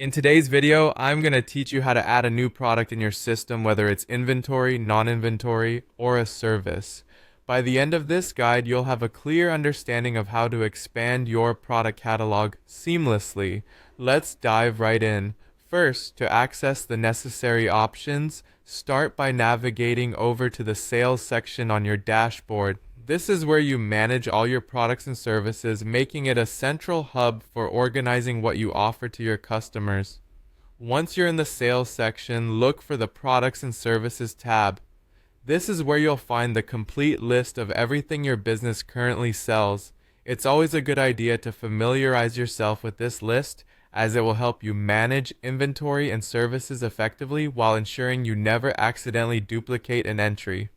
In today's video, I'm going to teach you how to add a new product in your system, whether it's inventory, non-inventory, or a service. By the end of this guide, you'll have a clear understanding of how to expand your product catalog seamlessly. Let's dive right in. First, to access the necessary options, start by navigating over to the sales section on your dashboard. This is where you manage all your products and services, making it a central hub for organizing what you offer to your customers. Once you're in the sales section, look for the Products and Services tab. This is where you'll find the complete list of everything your business currently sells. It's always a good idea to familiarize yourself with this list, as it will help you manage inventory and services effectively while ensuring you never accidentally duplicate an entry.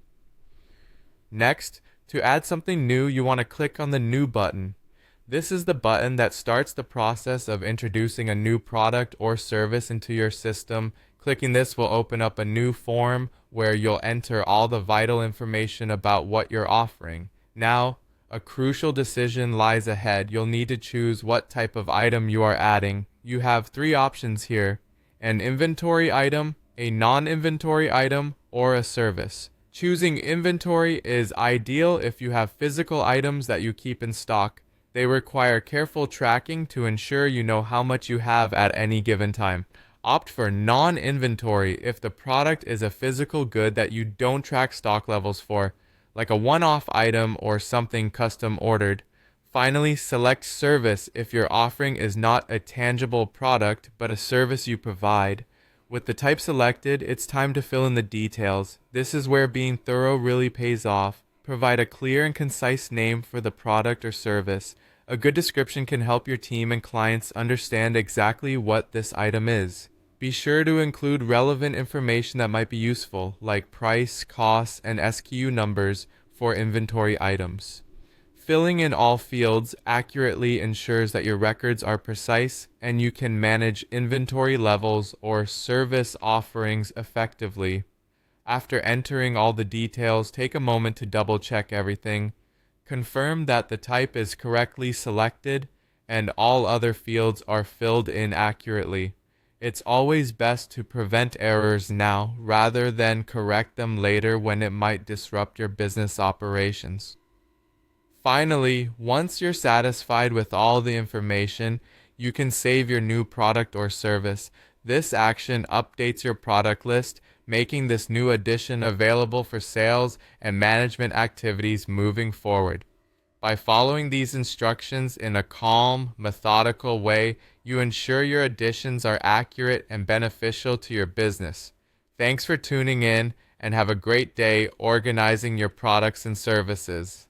Next, to add something new, you want to click on the New button. This is the button that starts the process of introducing a new product or service into your system. Clicking this will open up a new form where you'll enter all the vital information about what you're offering. Now, a crucial decision lies ahead. You'll need to choose what type of item you are adding. You have three options here: an inventory item, a non-inventory item, or a service. Choosing inventory is ideal if you have physical items that you keep in stock. They require careful tracking to ensure you know how much you have at any given time. Opt for non-inventory if the product is a physical good that you don't track stock levels for, like a one-off item or something custom ordered. Finally, select service if your offering is not a tangible product but a service you provide. With the type selected, it's time to fill in the details. This is where being thorough really pays off. Provide a clear and concise name for the product or service. A good description can help your team and clients understand exactly what this item is. Be sure to include relevant information that might be useful, like price, costs, and SKU numbers for inventory items. Filling in all fields accurately ensures that your records are precise and you can manage inventory levels or service offerings effectively. After entering all the details, take a moment to double check everything. Confirm that the type is correctly selected and all other fields are filled in accurately. It's always best to prevent errors now rather than correct them later when it might disrupt your business operations. Finally, once you're satisfied with all the information, you can save your new product or service. This action updates your product list, making this new addition available for sales and management activities moving forward. By following these instructions in a calm, methodical way, you ensure your additions are accurate and beneficial to your business. Thanks for tuning in, and have a great day organizing your products and services.